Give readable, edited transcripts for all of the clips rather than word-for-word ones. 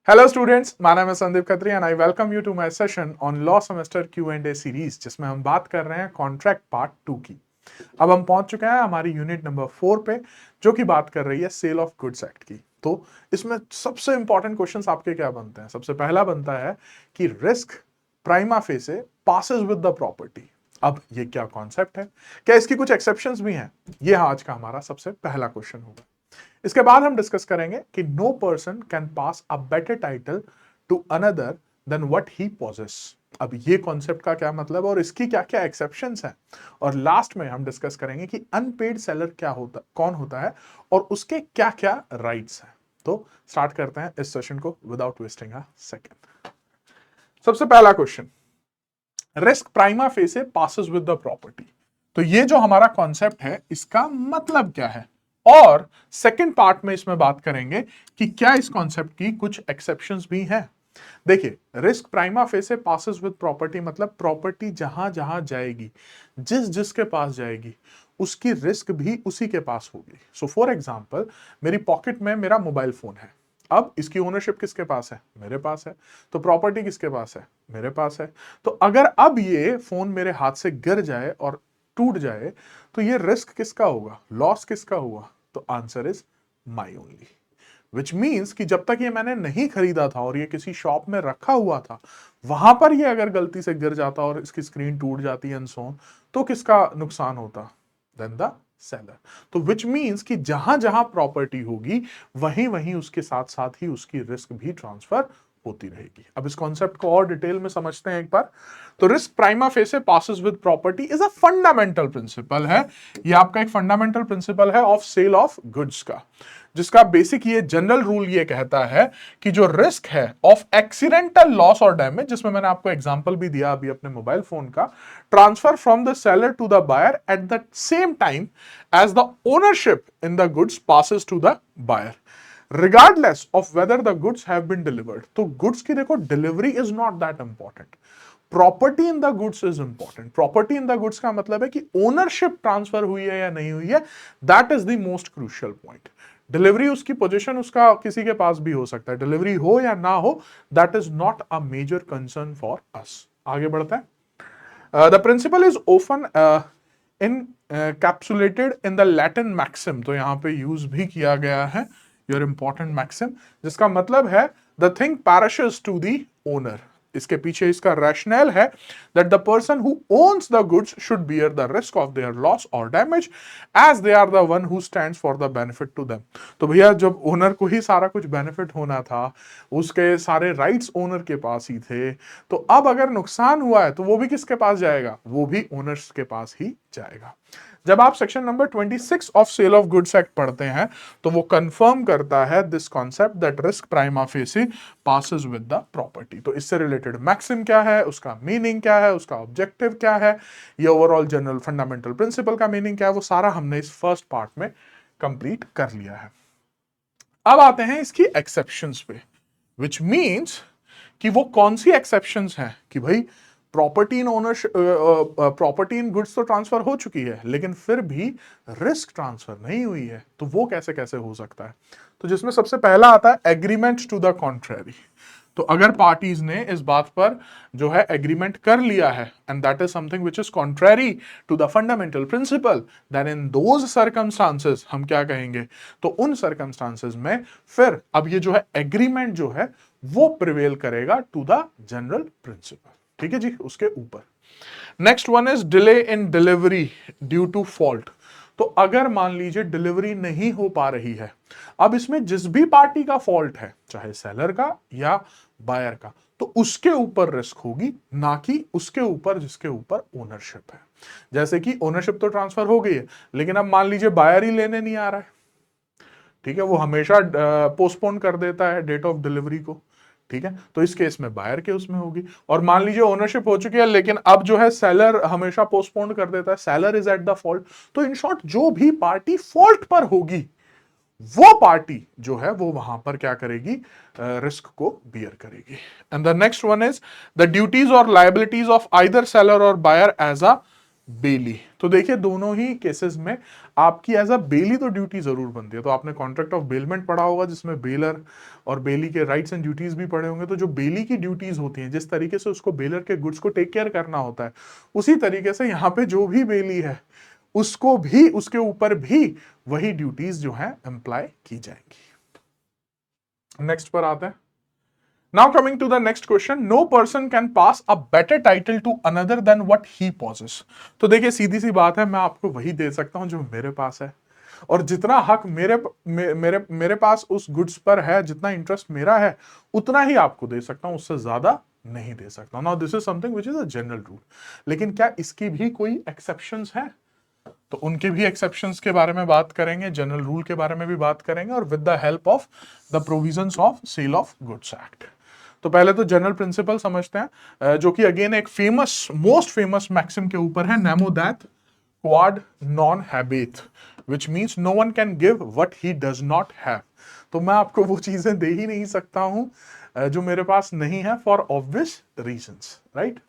Hello students, my name is Sandeep Khatri and I welcome you to my session on law semester Q&A series, जिसमें हम बात कर रहे हैं कॉन्ट्रैक्ट पार्ट 2 की। अब हम पहुंच चुके हैं हमारी यूनिट नंबर 4 पे, जो कि बात कर रही है सेल ऑफ गुड्स एक्ट की। तो इसमें सबसे इंपॉर्टेंट क्वेश्चंस आपके क्या बनते हैं? सबसे पहला बनता है कि risk prima facie passes with the property. अब ये क्या कॉन्सेप्ट है, क्या इसकी कुछ एक्सेप्शंस भी हैं? ये आज का हमारा सबसे पहला क्वेश्चन होगा। इसके बाद हम डिस्कस करेंगे कि no person can pass a better title to another than what he possess. अब ये कॉन्सेप्ट का क्या मतलब और इसकी क्या क्या एक्सेप्शंस हैं, और लास्ट में हम डिस्कस करेंगे कि अनपेड सेलर क्या होता, कौन होता है और उसके क्या क्या राइट्स हैं। तो स्टार्ट करते हैं इस सेशन को विदाउट वेस्टिंग अ सेकेंड। सबसे पहला question, risk prima facie passes with the property. तो ये जो हमारा कॉन्सेप्ट है, इसका मतलब क्या है, और सेकंड पार्ट में इसमें बात करेंगे कि क्या इस कॉन्सेप्ट की कुछ एक्सेप्शंस भी हैं। देखिए, risk prima facie passes with property मतलब प्रॉपर्टी जहां जहां जाएगी, जिस जिसके पास जाएगी, उसकी रिस्क भी उसी के पास होगी। सो फॉर एग्जांपल, मेरी पॉकेट में मेरा मोबाइल फोन है। अब इसकी ओनरशिप किसके पास है? मेरे पास है। तो प्रॉपर्टी किसके पास है? मेरे पास है। तो अगर अब ये फोन मेरे हाथ से गिर जाए और टूट जाए, तो ये रिस्क किसका होगा, लॉस किसका हुआ? तो answer is my only. Which means कि जब तक ये मैंने नहीं खरीदा था और ये किसी शॉप में रखा हुआ था, वहां पर ये अगर गलती से गिर जाता और इसकी स्क्रीन टूट जाती एंड सो ऑन, तो किसका नुकसान होता? Then the seller. तो विच मीन्स कि जहां जहां प्रॉपर्टी होगी, वहीं वहीं उसके साथ साथ ही उसकी रिस्क भी ट्रांसफर होती रहेगी। अब इस कॉन्सेप्ट को और डिटेल में समझते हैं एक बार। तो risk prima facie passes with property is a fundamental principle है। ये आपका एक फंडामेंटल प्रिंसिपल है ऑफ सेल ऑफ गुड्स का, जिसका बेसिक ये जनरल रूल ये कहता है कि जो रिस्क है ऑफ एक्सीडेंटल लॉस और डैमेज, जिसमें मैंने आपको एग्जांपल भी दिया अभी अपने मोबाइल फोन का, transfer from the seller to the buyer at the same time as the ownership in the goods passes to the buyer, regardless of whether the goods have been delivered. तो goods की देखो, delivery is not that important, property in the goods is important. Property in the goods का मतलब है कि ownership transfer हुई है या नहीं हुई है, that is the most crucial point. Delivery, उसकी पोजीशन उसका किसी के पास भी हो सकता है, डिलीवरी हो या ना हो, that is not a major concern for us. आगे बढ़ते हैं। The principle is often encapsulated in the Latin maxim. तो यहां पे यूज भी किया गया है योर इंपॉर्टेंट मैक्सिम, जिसका मतलब है the thing perishes to the owner. इसके पीछे इसका रैशनल है that the person who owns the goods should bear the risk of their loss और damage as they are the one who stands for the benefit to them. तो भैया, जब owner को ही सारा कुछ बेनिफिट होना था, उसके सारे राइट्स ओनर के पास ही थे, तो अब अगर नुकसान हुआ है तो वो भी किसके पास जाएगा? वो भी ओनर्स के पास ही जाएगा। जब आप section number 26 of sale of goods act पढ़ते हैं, तो वो कंफर्म करता है this concept that risk prima facie passes with the property. तो इससे रिलेटेड मैक्सिम क्या है, उसका मीनिंग क्या है, उसका ऑब्जेक्टिव क्या है, ये ओवरऑल जनरल फंडामेंटल प्रिंसिपल का मीनिंग क्या है, वो सारा हमने इस फर्स्ट पार्ट में कंप्लीट कर लिया है। अब आते हैं इसकी एक्सेप्शंस पे, विच मीन्स कि वो कौन सी एक्सेप्शंस हैं कि भाई property in ownership, property in goods तो ट्रांसफर हो चुकी है, लेकिन फिर भी रिस्क ट्रांसफर नहीं हुई है, तो वो कैसे कैसे हो सकता है? तो जिसमें सबसे पहला आता है एग्रीमेंट टू द कॉन्ट्रेरी। तो अगर पार्टीज ने इस बात पर जो है एग्रीमेंट कर लिया है and that is something which is contrary to the fundamental principle, then in those circumstances हम क्या कहेंगे? तो उन सर्कमस्टांसेस में फिर अब ये जो है एग्रीमेंट जो है वो प्रिवेल करेगा टू द जनरल प्रिंसिपल। ठीक है जी, उसके ऊपर। Next one is delay in delivery due to fault. तो अगर मान लीजिए डिलीवरी नहीं हो पा रही है, अब इसमें जिस भी पार्टी का फॉल्ट है, चाहे सेलर का या बायर का, तो उसके ऊपर रिस्क होगी, ना कि उसके ऊपर जिसके ऊपर ओनरशिप है। जैसे कि ओनरशिप तो ट्रांसफर हो गई है, लेकिन अब मान लीजिए बायर ही लेने नहीं आ रहा है, ठीक है, वो हमेशा पोस्टपोन कर देता है डेट ऑफ डिलीवरी को, ठीक है, तो इस केस में बायर के उसमें होगी। और मान लीजिए ओनरशिप हो चुकी है, लेकिन अब जो है सेलर हमेशा पोस्टपोन कर देता है, seller is at the fault. तो इन शॉर्ट, जो भी पार्टी फॉल्ट पर होगी, वो पार्टी जो है वो वहां पर क्या करेगी? रिस्क को बियर करेगी। And the next one is the duties और लायबिलिटीज ऑफ आइदर सेलर और बायर एज अ बेली। तो देखिए दोनों ही केसेस में आपकी एज अ बेली तो ड्यूटी जरूर बनती है। तो आपने कॉन्ट्रैक्ट ऑफ बेलमेंट पढ़ा होगा जिसमें बेलर और बेली के राइट्स एंड ड्यूटीज भी पढ़े होंगे। तो जो बेली की ड्यूटीज होती हैं, जिस तरीके से उसको बेलर के गुड्स को टेक केयर करना होता है, उसी तरीके से यहाँ पे जो भी बेली है उसको भी, उसके ऊपर भी वही ड्यूटीज जो है अप्लाई की जाएंगी। नेक्स्ट पर आते हैं। Now coming to the next question, no person can pass a better title to another than what he possesses. तो देखिए सीधी सी बात है, मैं आपको वही दे सकता हूं जो मेरे पास है, और जितना हक मेरे पास उस गुड्स पर है, जितना इंटरेस्ट मेरा है, उतना ही आपको दे सकता हूं, उससे ज्यादा नहीं दे सकता। Now this is something which is a general rule. लेकिन क्या इसकी भी कोई एक्सेप्शंस है? तो उनके भी एक्सेप्शंस के बारे में बात करेंगे, जनरल रूल के बारे में भी बात करेंगे, और with the help of the provisions of sale of goods act. तो पहले तो जनरल प्रिंसिपल समझते हैं, जो कि अगेन एक फेमस, मोस्ट फेमस मैक्सिम के ऊपर है, nemo dat quod non habet, which means no one can give what he does not have. तो मैं आपको वो चीजें दे ही नहीं सकता हूं जो मेरे पास नहीं है, फॉर ऑब्वियस रीजंस, राइट।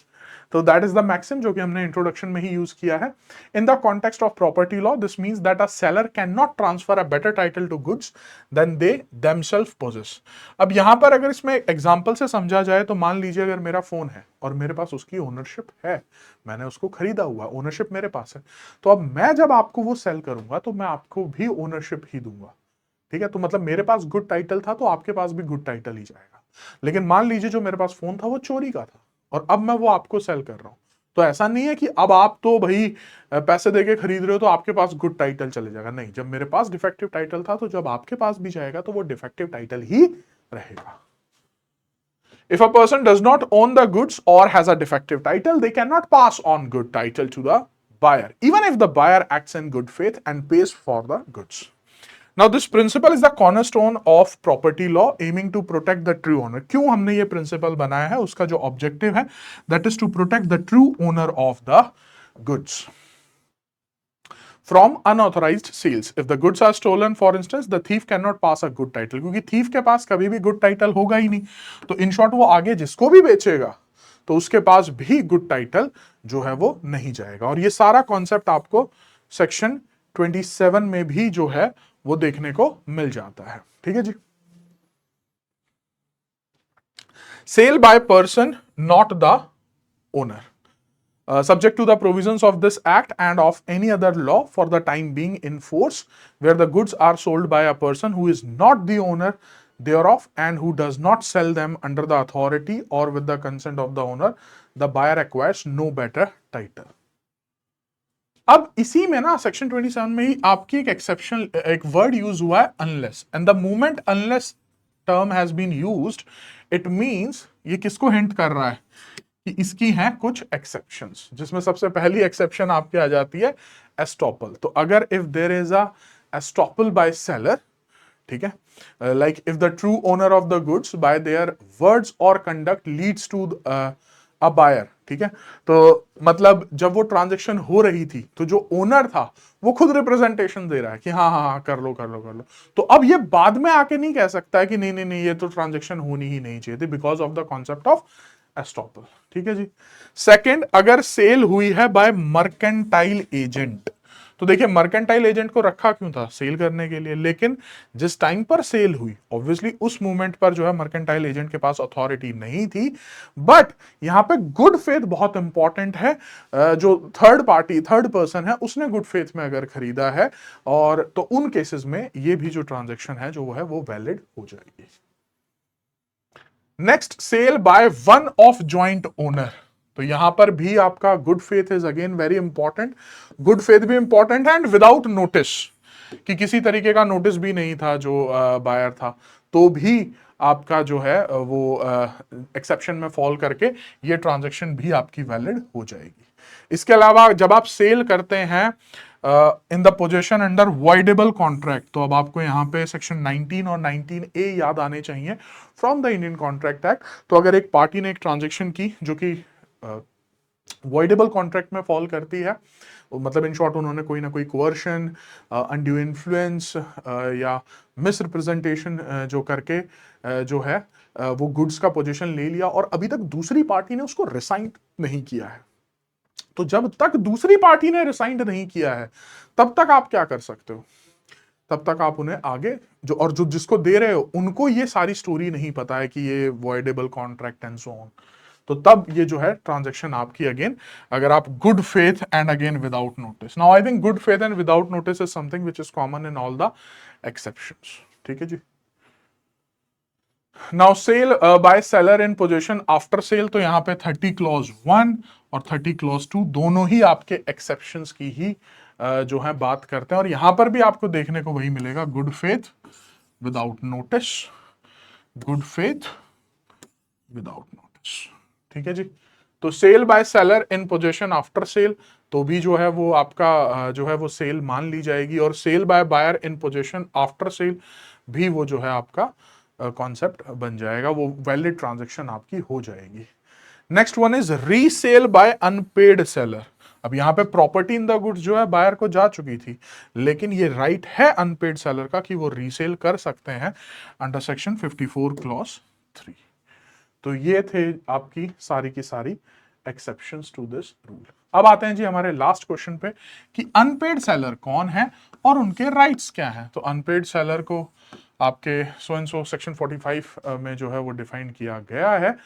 तो दैट इज द मैक्सिम जो कि हमने इंट्रोडक्शन में ही यूज किया है। In the context of property law, this means that a seller can not transfer a better title to goods than they themselves possess. अब यहां पर अगर इसमें एग्जांपल से समझा जाए, तो मान लीजिए अगर मेरा फोन है और मेरे पास उसकी ओनरशिप है, मैंने उसको खरीदा हुआ, ओनरशिप मेरे पास है, तो अब मैं जब आपको वो सेल करूंगा तो मैं आपको भी ओनरशिप ही दूंगा, ठीक है। तो मतलब मेरे पास गुड टाइटल था तो आपके पास भी गुड टाइटल ही जाएगा। लेकिन मान लीजिए जो मेरे पास फोन था वो चोरी का था, और अब मैं वो आपको सेल कर रहा हूं, तो ऐसा नहीं है कि अब आप तो भाई पैसे देके खरीद रहे हो तो आपके पास गुड टाइटल चले जाएगा। नहीं, जब मेरे पास डिफेक्टिव टाइटल था तो जब आपके पास भी जाएगा तो वो डिफेक्टिव टाइटल ही रहेगा। If a person does not own the goods or has a defective title, they cannot pass on good title to the buyer, even if the buyer acts in good faith and pays for the goods. Now this principle is the cornerstone of property law, aiming to protect the true owner. क्यों हमने ये principal बनाया है, उसका जो objective है, that is to protect the true owner of the goods from unauthorized sales. If the goods are stolen, for instance, the thief cannot pass a good title, क्योंकि thief के पास कभी भी गुड टाइटल होगा ही नहीं। तो in short वो आगे जिसको भी बेचेगा तो उसके पास भी गुड टाइटल जो है वो नहीं जाएगा। और ये सारा कॉन्सेप्ट आपको सेक्शन 27 में भी जो है वो देखने को मिल जाता है, ठीक है जी। Sale by person not the owner, subject to the provisions of this act and of any other law for the time being in force, where the goods are sold by a person who is not the owner thereof and who does not sell them under the authority or with the consent of the owner, the buyer acquires no better title. अब इसी में ना section 27 में ही आपकी एक exception, एक word use हुआ है, unless, and the moment unless term has been used, it means ये किसको हिंट कर रहा है कि इसकी हैं कुछ एक्सेप्शंस, जिसमें सबसे पहली एक्सेप्शन आपकी आ जाती है एस्टॉपल। तो अगर if there is a estoppel by seller, ठीक है, like if the true owner of the goods by their words और conduct leads to a buyer, ठीक है, तो मतलब जब वो ट्रांजेक्शन हो रही थी तो जो ओनर था वो खुद रिप्रेजेंटेशन दे रहा है कि हाँ हाँ हाँ कर लो कर लो कर लो, तो अब ये बाद में आके नहीं कह सकता है कि नहीं नहीं नहीं ये तो ट्रांजेक्शन होनी ही नहीं चाहिए थी, because of the concept of estoppel, ठीक है जी। सेकंड, अगर सेल हुई है बाय मर्केंटाइल एजेंट, तो देखिए मर्केंटाइल एजेंट को रखा क्यों था, सेल करने के लिए, लेकिन जिस टाइम पर सेल हुई ऑब्वियसली उस मोमेंट पर जो है मर्केंटाइल एजेंट के पास अथॉरिटी नहीं थी, बट यहां पे गुड फेथ बहुत इंपॉर्टेंट है। जो थर्ड पार्टी, थर्ड पर्सन है, उसने गुड फेथ में अगर खरीदा है, और तो उन केसेस में ये भी जो ट्रांजेक्शन है जो है वो वैलिड हो जाएगी। Next, sale by one of joint owner, तो यहां पर भी आपका good faith is again very important. Good faith भी इंपॉर्टेंट है, एंड विदाउट नोटिस, कि किसी तरीके का नोटिस भी नहीं था जो बायर था, तो भी आपका जो है वो एक्सेप्शन में फॉल करके ये ट्रांजैक्शन भी आपकी वैलिड हो जाएगी। इसके अलावा जब आप सेल करते हैं in the possession under voidable contract, तो अब आपको यहाँ पे सेक्शन 19 और 19A याद आने चाहिए from the Indian contract act. तो अगर एक पार्टी ने एक ट्रांजैक्शन की जो कि वॉइडेबल कॉन्ट्रैक्ट में फॉल करती है, मतलब इन शॉर्ट उन्होंने कोई ना कोई कोअर्शन, अनड्यू इन्फ्लुएंस या मिस रिप्रेजेंटेशन जो करके जो है वो गुड्स का पोजीशन ले लिया और अभी तक दूसरी पार्टी ने उसको रिसाइन नहीं किया है, तो जब तक दूसरी पार्टी ने रिसाइंड नहीं किया है तब तक आप क्या कर सकते हो, तब तक आप उन्हें आगे जो जिसको दे रहे हो उनको ये सारी स्टोरी नहीं पता है कि ये voidable contract and so on, तो तब ये जो है ट्रांजैक्शन आपकी अगेन, अगर आप good faith and again without notice. Now I think good faith and without notice is something which is common in all the exceptions. ठीक है जी। Now sale by seller in position after sale, तो यहाँ पे 30 clause 1 और 30 clause 2 दोनों ही आपके exceptions की ही जो है बात करते हैं, और यहां पर भी आपको देखने को वही मिलेगा, good faith without notice, good faith without notice. ठीक है जी। तो sale by seller in position after sale, तो भी जो है वो आपका जो है वो सेल मान ली जाएगी, और sale by buyer in position after sale भी वो जो है आपका कॉन्सेप्ट बन जाएगा, वो वैलिड ट्रांजैक्शन आपकी हो जाएगी। Next one is resale by unpaid seller. अब यहां पे प्रॉपर्टी इन द गुड्स जो है बायर को जा चुकी थी, लेकिन ये राइट है अनपेड सेलर का कि वो रीसेल कर सकते हैं अंडर सेक्शन 54 क्लॉज 3। तो ये थे आपकी सारी की सारी एक्सेप्शंस टू दिस रूल। अब आते हैं जी हमारे लास्ट क्वेश्चन पे कि अनपेड सेलर कौन है और उनके राइट्स क्या हैं। तो अनपेड सेलर को आपके सो एंड सो सेक्शन 45 में जो है वो डिफाइन किया गया है,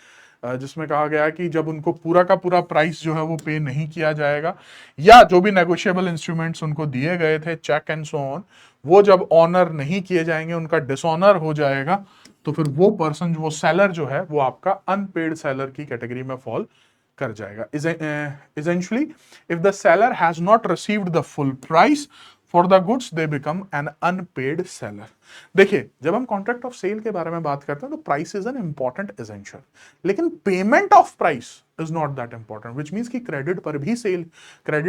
जिसमें कहा गया है कि जब उनको पूरा का पूरा प्राइस जो है वो पे नहीं किया जाएगा, या जो भी नेगोशिएबल इंस्ट्रूमेंट्स उनको दिए गए थे, चेक एंड सो ऑन, वो जब ऑनर नहीं किए जाएंगे, उनका डिसऑनर हो जाएगा, तो फिर वो पर्सन, वो सेलर जो है वो आपका अनपेड सेलर की कैटेगरी में फॉल कर जाएगा। Essentially, if the seller has not received the full price for the goods, they become an unpaid seller. देखिए, जब हम कॉन्ट्रैक्ट ऑफ सेल के बारे में बात करते हैं तो price is an important essential, लेकिन payment of price is not that important, which means कि क्रेडिट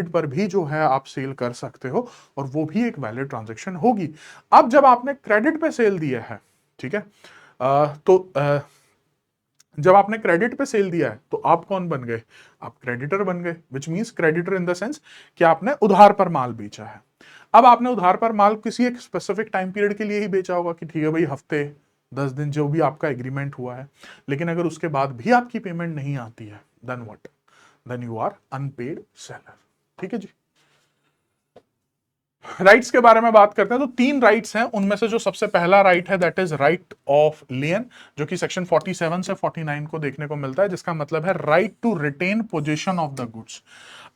पर भी जो है आप सेल कर सकते हो, और वो भी एक वैलिड ट्रांजेक्शन होगी। अब जब आपने क्रेडिट पे सेल दिया है, ठीक है, जब आपने क्रेडिट पे सेल दिया है तो आप कौन बन गए, आप क्रेडिटर बन गए, which means creditor in the sense कि आपने उधार पर माल बेचा है। अब आपने उधार पर माल किसी एक स्पेसिफिक टाइम पीरियड के लिए ही बेचा होगा कि ठीक है भाई, हफ्ते 10 दिन जो भी आपका एग्रीमेंट हुआ है, लेकिन अगर उसके बाद भी आपकी पेमेंट नहीं आती है, then what, then you are unpaid seller. ठीक है जी। राइट्स के बारे में बात करते हैं तो 3 राइट्स हैं, उनमें से जो सबसे पहला राइट है दैट इज राइट ऑफ लियन, जो कि सेक्शन 47 से 49 को देखने को मिलता है, जिसका मतलब है right to retain position of the goods.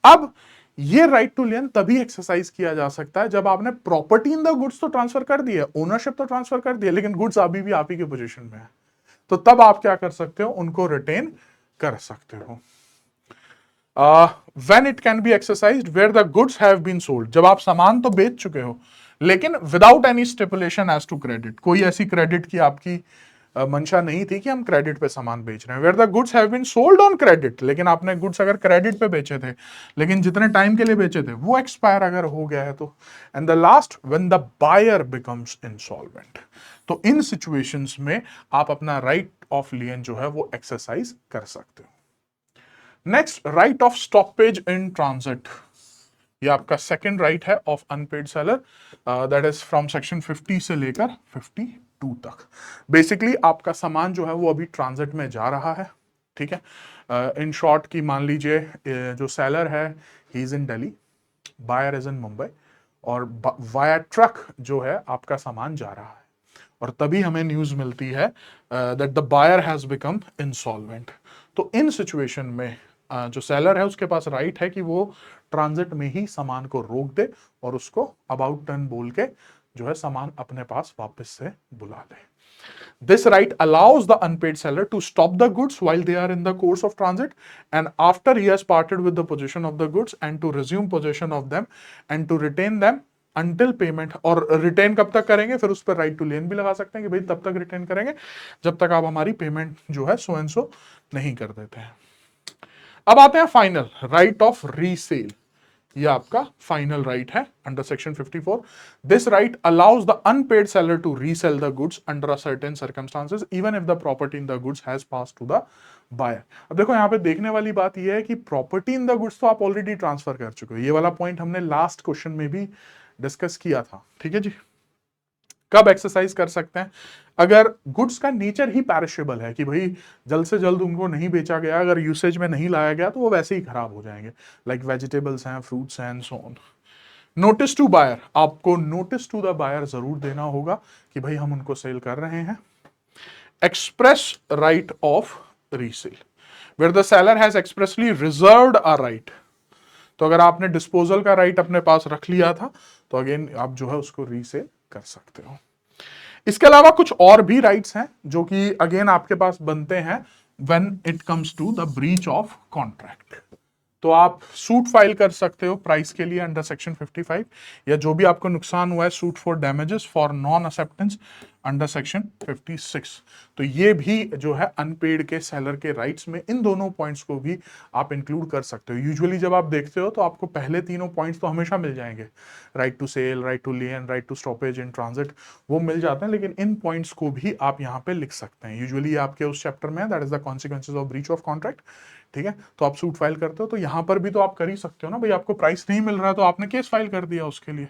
अब ये राइट टू लियन तभी एक्सरसाइज किया जा सकता है जब आपने प्रॉपर्टी इन द गुड्स तो ट्रांसफर कर दिया, ओनरशिप तो ट्रांसफर कर दिया, लेकिन गुड्स अभी भी आप ही के पोजीशन में है, तो तब आप क्या कर सकते हो, उनको रिटेन कर सकते हो। when it can be exercised where the goods have been sold, जब आप सामान तो बेच चुके हो लेकिन without any stipulation as to credit, कोई ऐसी क्रेडिट की आपकी मंशा नहीं थी कि हम क्रेडिट पे सामान बेच रहे हैं। Where the goods have been sold on credit, लेकिन आपने गुड्स अगर क्रेडिट पे बेचे थे, लेकिन जितने टाइम के लिए बेचे थे वो एक्सपायर अगर हो गया है तो। And the last, when the buyer becomes insolvent, तो इन सिचुएशंस में आप अपना राइट ऑफ लियन जो है वो एक्सरसाइज कर सकते हो। Next, right of stoppage in transit, ये आपका सेकंड राइट है of unpaid seller, that is from section 50 से लेकर 52 तक। बेसिकली आपका सामान जो है वो अभी ट्रांजिट में जा रहा है, ठीक है। इन शॉर्ट की मान लीजिए जो सेलर है he is in Delhi, buyer is in Mumbai, और वाया ट्रक जो है आपका सामान जा रहा है, और तभी हमें न्यूज मिलती है that the buyer has become insolvent. तो इन सिचुएशन में जो सेलर है उसके पास राइट है कि वो ट्रांजिट में ही सामान को रोक दे और उसको अबाउट टर्न बोल के जो है सामान अपने पास वापस से बुला ले। This right allows the unpaid seller to stop the goods while they are in the course of transit, and after he has parted with the possession of the goods, and to resume possession of them and to retain them until payment। और retain कब तक करेंगे, फिर उस पर right to लेन भी लगा सकते हैं कि भाई तब तक रिटेन करेंगे जब तक आप हमारी पेमेंट जो है सो एंड सो नहीं कर देते हैं। अब आते हैं फाइनल राइट ऑफ रीसेल, ये आपका फाइनल राइट है under section 54। This right allows the unpaid seller to resell the goods under a certain circumstances even if the property in the goods has pass to the buyer. अब देखो यहाँ पे देखने वाली बात यह है कि प्रॉपर्टी इन द गुड्स तो आप ऑलरेडी ट्रांसफर कर चुके हो, ये वाला पॉइंट हमने लास्ट क्वेश्चन में भी डिस्कस किया था, ठीक है जी। कब एक्सरसाइज कर सकते हैं, अगर गुड्स का नेचर ही पैरिशेबल है कि भाई जल्द से जल्द उनको नहीं बेचा गया, अगर यूसेज में नहीं लाया गया तो वो वैसे ही खराब हो जाएंगे, लाइक वेजिटेबल्स हैं, फ्रूट्स हैं, so on. Notice to buyer, आपको नोटिस टू द बायर जरूर देना होगा कि भाई हम उनको सेल कर रहे हैं। Express right of resale, where the seller has expressly reserved a right. तो अगर आपने डिस्पोजल का राइट अपने पास रख लिया था तो अगेन आप जो है उसको रीसेल कर सकते हो। इसके अलावा कुछ और भी राइट्स हैं जो कि अगेन आपके पास बनते हैं when it comes to the breach of contract. तो आप सूट फाइल कर सकते हो प्राइस के लिए अंडर सेक्शन 55, या जो भी आपको नुकसान हुआ है suit for damages for non acceptance under section 56। तो ये भी जो है अनपेड के सेलर के राइट्स में इन दोनों पॉइंट्स को भी आप इंक्लूड कर सकते हो। यूजुअली जब आप देखते हो तो आपको पहले तीनों पॉइंट्स तो हमेशा मिल जाएंगे, right to sell, right to lien, right to stoppage in transit, वो मिल जाते हैं, लेकिन इन पॉइंट्स को भी आप यहाँ पे लिख सकते हैं। यूजुअली आपके उस चैप्टर में that is the consequences of breach of contract, ठीक है। तो आप सूट फाइल करते हो तो यहां पर भी तो आप कर ही सकते हो ना भाई, आपको प्राइस नहीं मिल रहा है तो आपने केस फाइल कर दिया उसके लिए,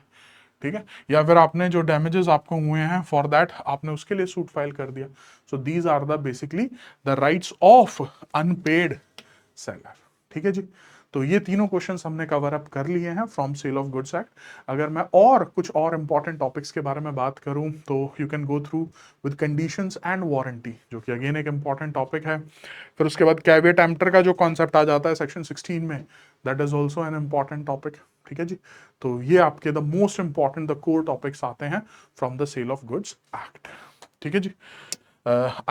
ठीक है, या फिर आपने जो डैमेजेस आपको हुए हैं फॉर दैट आपने उसके लिए सूट फाइल कर दिया। So these are the basically the rights of unpaid seller, ठीक है जी। तो ये तीनों क्वेश्चंस हमने कवर अप कर लिए हैं from sale of goods act. अगर मैं और कुछ और इंपॉर्टेंट टॉपिक्स के बारे में बात करूं तो you can go through with conditions and warranty, जो कि अगेन एक इंपॉर्टेंट टॉपिक है। फिर उसके बाद कैविएट एम्प्टर का जो कॉन्सेप्ट आ जाता है सेक्शन 16 में, that is also an important topic, ठीक है जी। तो ये आपके the most important the core topics आते हैं from the sale of goods act, ठीक है जी।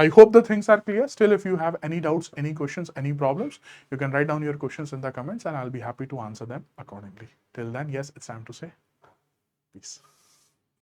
I hope the things are clear. Still, if you have any doubts, any questions, any problems, you can write down your questions in the comments and I'll be happy to answer them accordingly. Till then, yes, it's time to say peace.